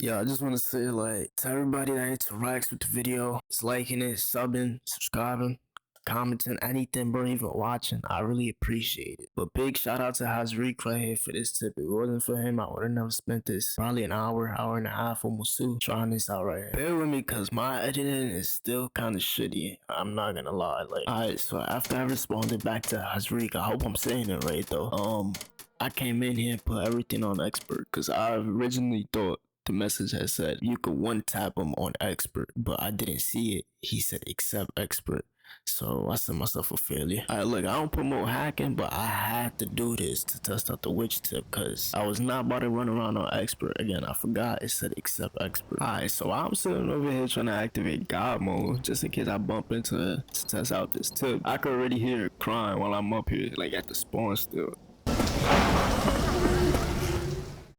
Yeah, I just want to say, like, to everybody that interacts with the video, is liking it, subbing, subscribing, commenting, anything, bro, even watching. I really appreciate it. But big shout out to Hazreek right here for this tip. If it wasn't for him, I would have never spent this probably an hour and a half, almost two, trying this out right here. Bear with me, because my editing is still kind of shitty. I'm not gonna lie. Like, alright, so after I responded back to Hazreek, I hope I'm saying it right, though. I came in here and put everything on expert, because I originally thought the message had said you could one tap him on expert, but I didn't see it. He said accept expert. So I set myself a failure. Alright, look, I don't promote hacking, but I had to do this to test out the witch tip because I was not about to run around on expert again. I forgot it said accept expert. Alright, so I'm sitting over here trying to activate God mode just in case I bump into it to test out this tip. I could already hear it crying while I'm up here, like at the spawn still.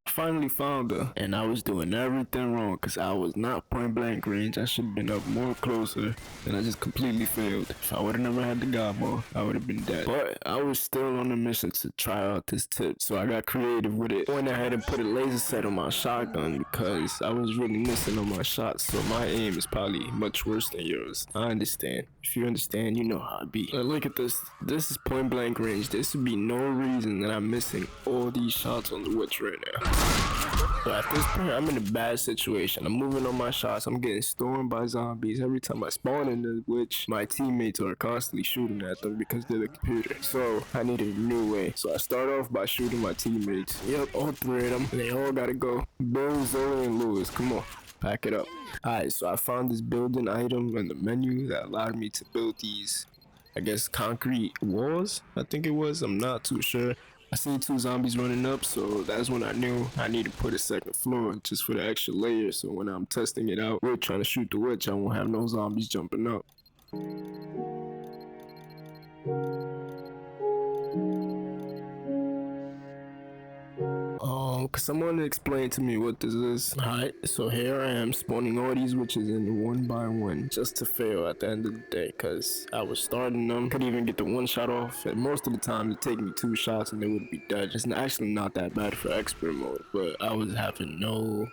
Finally found her, and I was doing everything wrong because I was not point blank range. I should have been up more closer, and I just completely failed. If I would have never had the God mode, I would have been dead. But I was still on a mission to try out this tip, so I got creative with it. Went ahead and put a laser set on my shotgun because I was really missing on my shots, so my aim is probably much worse than yours. I understand. If you understand, you know how it be. Look at this. This is point blank range. There should be no reason that I'm missing all these shots on the witch right now. So at this point, I'm in a bad situation. I'm moving on my shots. I'm getting stormed by zombies. Every time I spawn in the witch, my teammates are constantly shooting at them because they're the computer. So I needed a new way. So I start off by shooting my teammates. Yep, all three of them. They all gotta go. Bill, Zoe, and Lewis. Come on. Pack it up. Alright, so I found this building item in the menu that allowed me to build these, I guess, concrete walls. I think it was. I'm not too sure. I seen two zombies running up, so that's when I knew I need to put a second floor just for the extra layer. So when I'm testing it out, we're trying to shoot the witch, I won't have no zombies jumping up. Could someone explain to me what this is? Alright, so here I am spawning all these witches in one by one just to fail at the end of the day because I was starting them, couldn't even get the one shot off, and most of the time it'd take me two shots and they would be dead. It's actually not that bad for expert mode, but I was having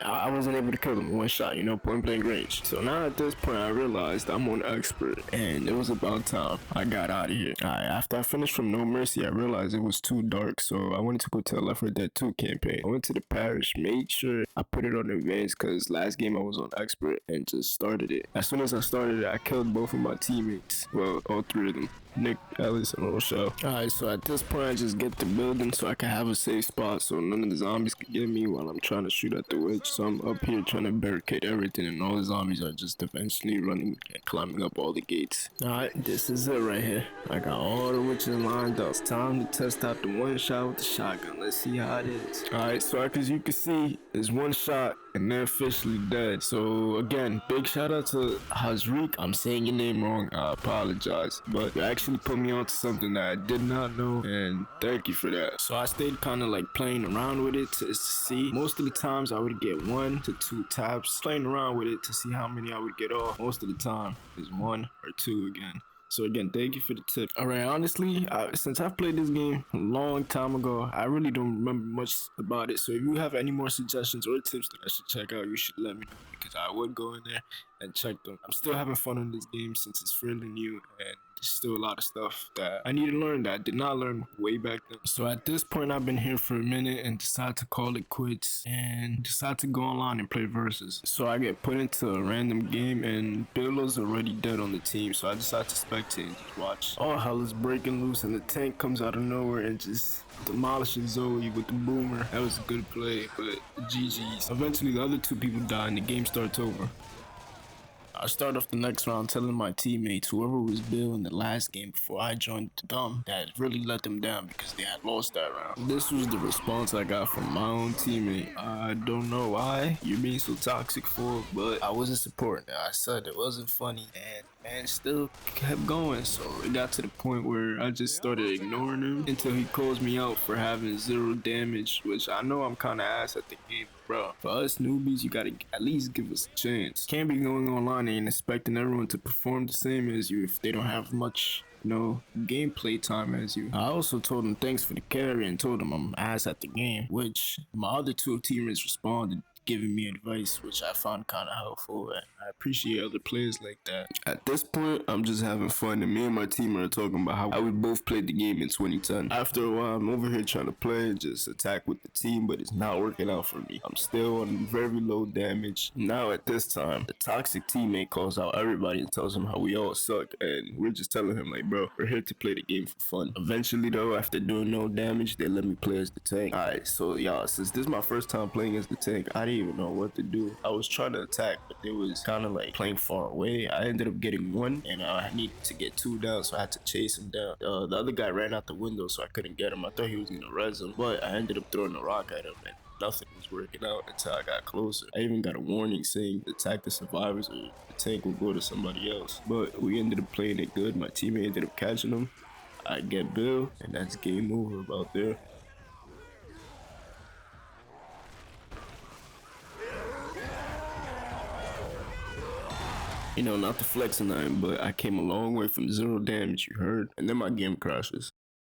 I wasn't able to kill them in one shot, you know, point blank range. So now at this point I realized I'm on expert and it was about time I got out of here. Alright, after I finished from No Mercy, I realized it was too dark, so I wanted to go to the Left 4 Dead 2 campaign. I went to the parish, made sure I put it on advanced because last game I was on expert and just started it. As soon as I started it, I killed both of my teammates. Well, all three of them. Nick, Ellis, and Rochelle. Alright, so at this point I just get the building so I can have a safe spot so none of the zombies can get me while I'm trying to shoot at the witch. So I'm up here trying to barricade everything and all the zombies are just eventually running and climbing up all the gates. Alright, this is it right here. I got all the witches lined up. It's time to test out the one shot with the shotgun. Let's see how it is. Alright, so as you can see, it's one shot and they're officially dead. So again, big shout out to Hazreek. I'm saying your name wrong, I apologize, but you actually put me onto something that I did not know, and thank you for that. So I stayed kind of like playing around with it to see. Most of the times I would get 1 to 2 taps, playing around with it to see how many I would get off. Most of the time is 1 or 2 again. So again, thank you for the tip. Alright, honestly, since I've played this game a long time ago, I really don't remember much about it. So if you have any more suggestions or tips that I should check out, you should let me know because I would go in there and check them. I'm still having fun on this game since it's fairly new and there's still a lot of stuff that I need to learn that I did not learn way back then. So at this point, I've been here for a minute and decided to call it quits and decide to go online and play versus. So I get put into a random game and Billo's already dead on the team, so I decide to spectate and just watch. All hell is breaking loose and the tank comes out of nowhere and just demolishes Zoe with the boomer. That was a good play, but GG's. Eventually the other two people die and the game starts over. I start off the next round telling my teammates, whoever was Bill in the last game before I joined them, that really let them down because they had lost that round. This was the response I got from my own teammate. I don't know why you're being so toxic for, but I wasn't supporting it. I said it wasn't funny and man still kept going. So it got to the point where I just started ignoring him until he calls me out for having 0 damage, which I know I'm kind of ass at the game. Bro, for us newbies, you gotta at least give us a chance. Can't be going online and expecting everyone to perform the same as you if they don't have much, gameplay time as you. I also told him thanks for the carry and told him I'm ass at the game, which my other 2 teammates responded, giving me advice, which I found kind of helpful. And I appreciate other players like that. At this point, I'm just having fun, and me and my team are talking about how we both played the game in 2010. After a while, I'm over here trying to play, just attack with the team, but it's not working out for me. I'm still on very low damage. Now at this time, the toxic teammate calls out everybody and tells him how we all suck, and we're just telling him like, bro, we're here to play the game for fun. Eventually though, after doing no damage, they let me play as the tank. Alright, so y'all, since this is my first time playing as the tank, I didn't even know what to do. I was trying to attack, but it was kind of like playing far away. I ended up getting one, and I needed to get two down, so I had to chase him down. The other guy ran out the window, so I couldn't get him. I thought he was gonna res him, but I ended up throwing a rock at him, and nothing was working out until I got closer. I even got a warning saying attack the survivors or the tank will go to somebody else. But we ended up playing it good. My teammate ended up catching him. I get Bill, and that's game over about there. You know, not to flex or nothing, but I came a long way from 0 damage, you heard? And then my game crashes.